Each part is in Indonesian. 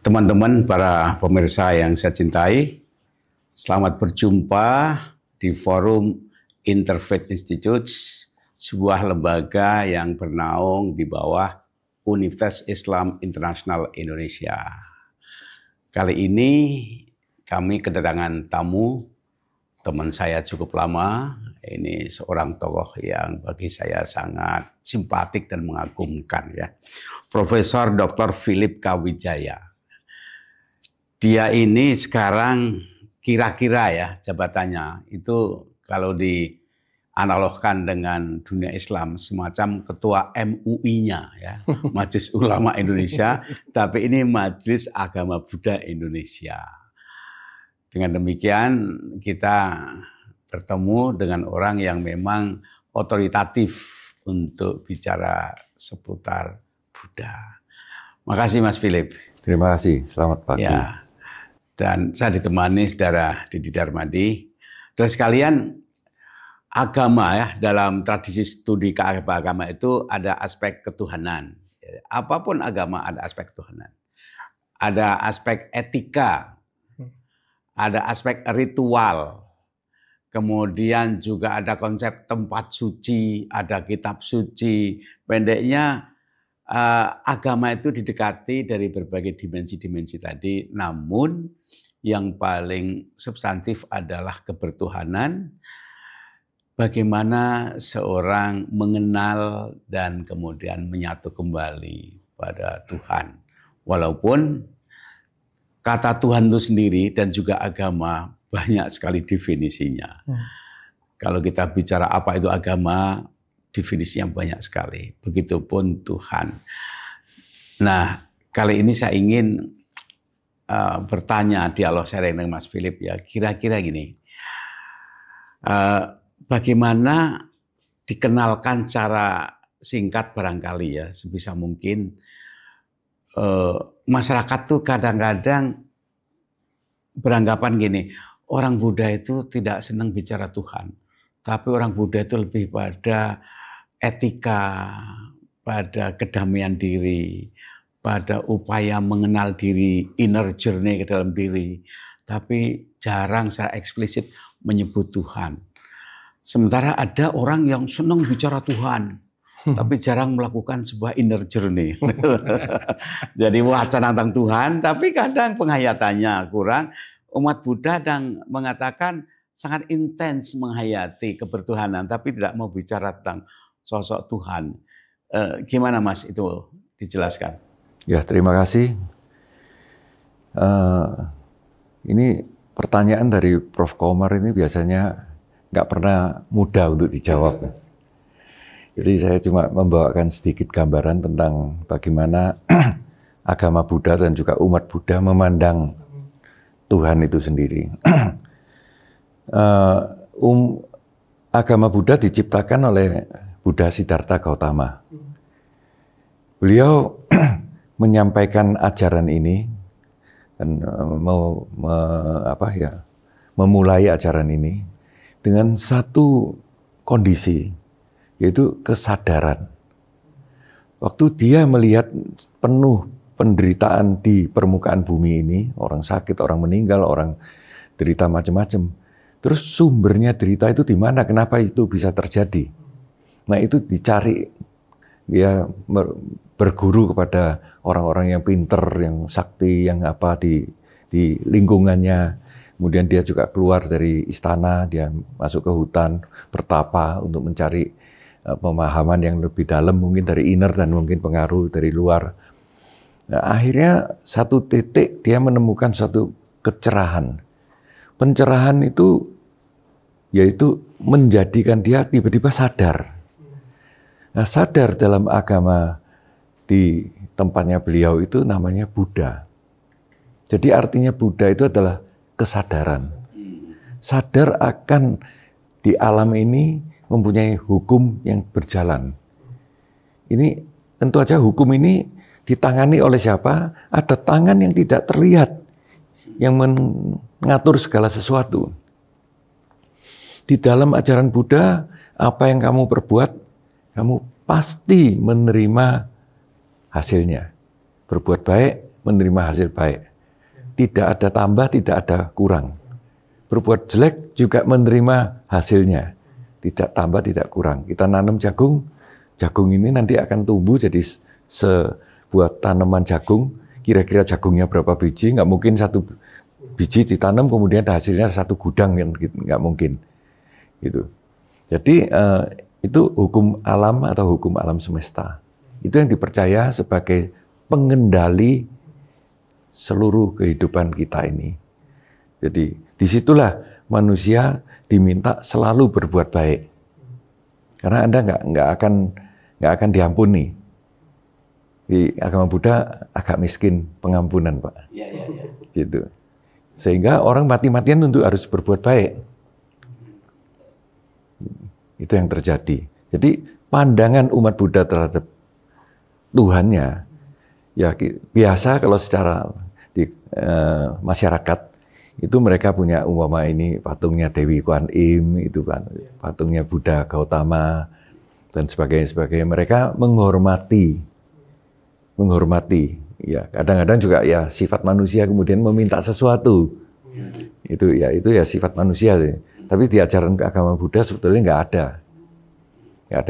Teman-teman, para pemirsa yang saya cintai, selamat berjumpa di Forum Interfaith Institute, sebuah lembaga yang bernaung di bawah Universitas Islam Internasional Indonesia. Kali ini kami kedatangan tamu, teman saya cukup lama. Ini seorang tokoh yang bagi saya sangat simpatik dan mengagumkan, ya. Profesor Dr. Philip K. Wijaya. Dia ini sekarang kira-kira ya jabatannya itu kalau dianalogkan dengan dunia Islam semacam ketua MUI-nya, ya, Majelis Ulama Indonesia, tapi ini Majelis Agama Buddha Indonesia. Dengan demikian kita bertemu dengan orang yang memang otoritatif untuk bicara seputar Buddha. Makasih Mas Philip. Terima kasih, selamat pagi. Ya. Dan saya ditemani saudara Didi Darmadi. Dan sekalian, agama ya, dalam tradisi studi keagamaan itu ada aspek ketuhanan. Apapun agama ada aspek ketuhanan. Ada aspek etika, ada aspek ritual, kemudian juga ada konsep tempat suci, ada kitab suci. Pendeknya, agama itu didekati dari berbagai dimensi-dimensi tadi, namun yang paling substantif adalah kebertuhanan, bagaimana seorang mengenal dan kemudian menyatu kembali pada Tuhan. Walaupun kata Tuhan itu sendiri dan juga agama banyak sekali definisinya. Kalau kita bicara apa itu agama, definisi yang banyak sekali. Begitupun Tuhan. Nah, kali ini saya ingin bertanya, dialog sharing dengan Mas Philip, ya, kira-kira gini. Bagaimana dikenalkan secara singkat barangkali ya, sebisa mungkin masyarakat tuh kadang-kadang beranggapan gini, orang Buddha itu tidak senang bicara Tuhan. Tapi orang Buddha itu lebih pada etika, pada kedamaian diri, pada upaya mengenal diri, inner journey ke dalam diri. Tapi jarang secara eksplisit menyebut Tuhan. Sementara ada orang yang senang bicara Tuhan, tapi jarang melakukan sebuah inner journey. Jadi wacana tentang Tuhan, tapi kadang penghayatannya kurang. Umat Buddha yang mengatakan sangat intens menghayati kebertuhanan, tapi tidak mau bicara tentang sosok Tuhan. Gimana Mas itu dijelaskan? Ya, terima kasih. Ini pertanyaan dari Prof. Komar ini biasanya nggak pernah mudah untuk dijawab. Jadi saya cuma membawakan sedikit gambaran tentang bagaimana agama Buddha dan juga umat Buddha memandang Tuhan itu sendiri. Agama Buddha diciptakan oleh Buddha Siddhartha Gautama. Beliau menyampaikan ajaran ini dan memulai ajaran ini dengan satu kondisi, yaitu kesadaran. Waktu dia melihat penuh penderitaan di permukaan bumi ini, orang sakit, orang meninggal, orang derita macam-macam. Terus sumbernya derita itu di mana? Kenapa itu bisa terjadi? Nah, itu dicari. Dia berguru kepada orang-orang yang pinter, yang sakti, yang apa di lingkungannya. Kemudian dia juga keluar dari istana, dia masuk ke hutan, bertapa untuk mencari pemahaman yang lebih dalam, mungkin dari inner dan mungkin pengaruh dari luar. Nah, akhirnya satu titik dia menemukan suatu kecerahan. Pencerahan itu yaitu menjadikan dia tiba-tiba sadar. Nah, sadar dalam agama di tempatnya beliau itu namanya Buddha. Jadi artinya Buddha itu adalah kesadaran. Sadar akan di alam ini mempunyai hukum yang berjalan. Ini tentu saja hukum ini ditangani oleh siapa? Ada tangan yang tidak terlihat yang mengatur segala sesuatu. Di dalam ajaran Buddha, apa yang kamu perbuat, kamu pasti menerima hasilnya. Berbuat baik, menerima hasil baik. Tidak ada tambah, tidak ada kurang. Berbuat jelek juga menerima hasilnya. Tidak tambah, tidak kurang. Kita nanam jagung, jagung ini nanti akan tumbuh jadi sebuah tanaman jagung. Kira-kira jagungnya berapa biji? Nggak mungkin satu biji ditanam kemudian hasilnya satu gudang, kan? Nggak mungkin. Gitu. Jadi itu hukum alam atau hukum alam semesta. Itu yang dipercaya sebagai pengendali seluruh kehidupan kita ini. Jadi disitulah manusia diminta selalu berbuat baik, karena Anda nggak akan diampuni. Di agama Buddha agak miskin pengampunan, Pak. Ya. Gitu. Sehingga orang mati-matian untuk harus berbuat baik. Itu yang terjadi. Jadi pandangan umat Buddha terhadap Tuhannya, ya biasa kalau secara di masyarakat itu mereka punya umpama ini patungnya Dewi Kuan Im, itu kan patungnya Buddha Gautama dan sebagainya. Mereka menghormati, ya kadang-kadang juga ya sifat manusia kemudian meminta sesuatu, itu ya sifat manusia. Tapi di ajaran agama Buddha sebetulnya nggak ada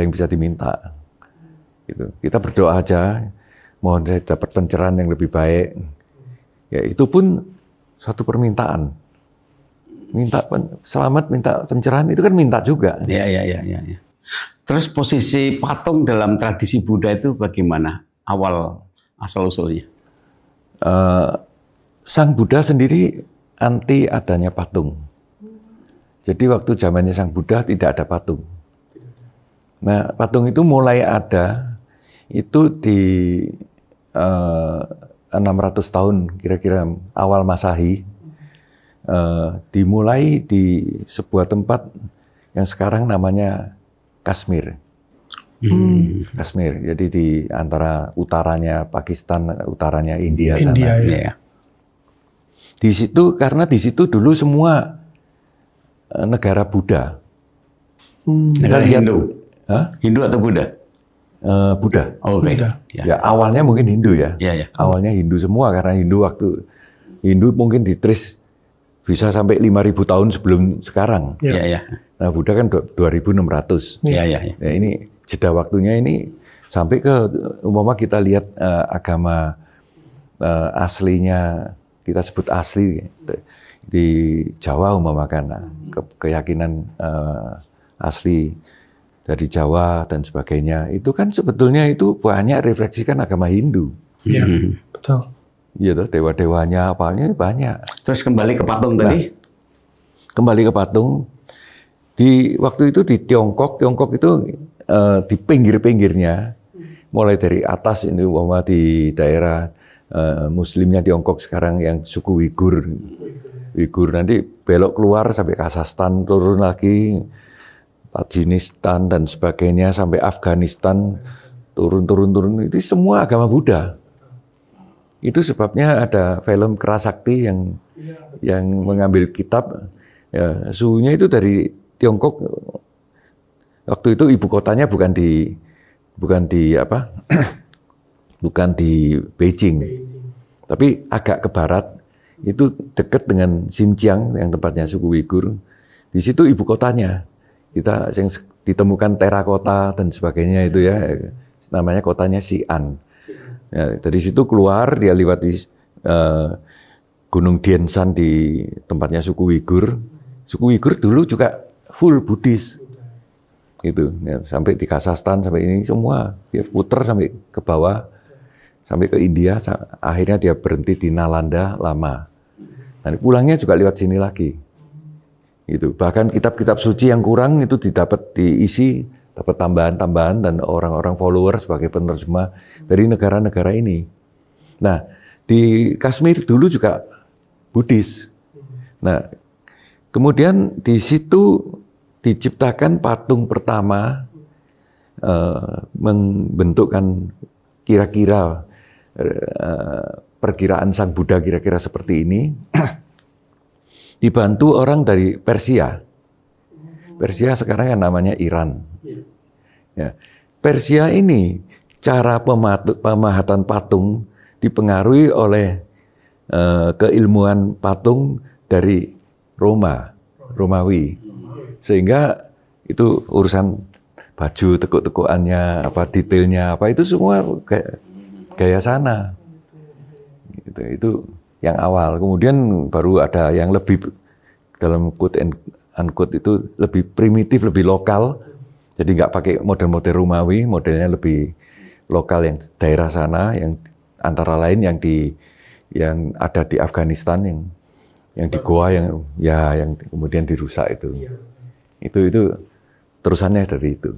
yang bisa diminta. Gitu. Kita berdoa aja, mohon saya dapat pencerahan yang lebih baik. Ya itu pun suatu permintaan. Minta selamat, minta pencerahan itu kan minta juga. Ya. Terus posisi patung dalam tradisi Buddha itu bagaimana? Asal usulnya? Sang Buddha sendiri anti adanya patung. Jadi waktu zamannya Sang Buddha tidak ada patung. Nah, patung itu mulai ada itu di 600 tahun kira-kira awal Masehi, dimulai di sebuah tempat yang sekarang namanya Kashmir. Kashmir, jadi di antara utaranya Pakistan, utaranya India sana. Ya. Di situ karena di situ dulu semua negara Buddha. Negara Hindu. Hah? Hindu atau Buddha? Buddha. Oh, okay. Ya awalnya mungkin Hindu ya. Ya. Awalnya Hindu semua karena Hindu mungkin ditris bisa sampai 5.000 tahun sebelum sekarang. Ya. Nah Buddha kan 2.600. Ya. Ya, ini jeda waktunya ini sampai ke umpama kita lihat agama aslinya, kita sebut asli di Jawa umpamakan keyakinan asli dari Jawa dan sebagainya, itu kan sebetulnya itu banyak refleksikan agama Hindu. Iya, betul. Iya toh, dewa-dewanya apanya banyak. Terus kembali ke patung tadi. Kembali ke patung. Di waktu itu di Tiongkok itu di pinggir-pinggirnya, mulai dari atas ini umpama di daerah Muslimnya Tiongkok sekarang yang suku Uighur nanti belok keluar sampai Kazakhstan, turun lagi Tajikistan dan sebagainya sampai Afghanistan, turun itu semua agama Buddha. Itu sebabnya ada film Kerasakti yang mengambil kitab, ya, suhunya itu dari Tiongkok. Waktu itu ibu kotanya bukan di Beijing, tapi agak ke barat. Itu dekat dengan Xinjiang yang tempatnya suku Uighur. Di situ ibu kotanya. Kita yang ditemukan terakota dan sebagainya itu ya, namanya kotanya Xi'an. Ya, dari situ keluar dia lewati Gunung Dianshan di tempatnya suku Uighur. Suku Uighur dulu juga full Buddhis. Gitu. Ya, sampai di Kazakhstan sampai ini semua dia putar sampai ke bawah sampai ke India, akhirnya dia berhenti di Nalanda lama. Nah, pulangnya juga lewat sini lagi. Gitu. Bahkan kitab-kitab suci yang kurang itu diisi, dapat tambahan-tambahan dan orang-orang follower sebagai penerjemah dari negara-negara ini. Nah, di Kashmir dulu juga Buddhis. Nah, kemudian di situ diciptakan patung pertama, membentukkan kira-kira perkiraan Sang Buddha kira-kira seperti ini. Dibantu orang dari Persia. Persia sekarang yang namanya Iran. Ya. Persia ini cara pemahatan patung dipengaruhi oleh keilmuan patung dari Romawi. Sehingga itu urusan baju, tekuk-tekukannya, apa detailnya, apa itu semua gaya sana. Itu yang awal. Kemudian baru ada yang lebih dalam quote and unquote itu lebih primitif, lebih lokal. Jadi nggak pakai model-model Romawi, modelnya lebih lokal yang daerah sana, yang antara lain yang ada di Afghanistan, yang di Goa, yang kemudian dirusak itu. Itu terusannya dari itu.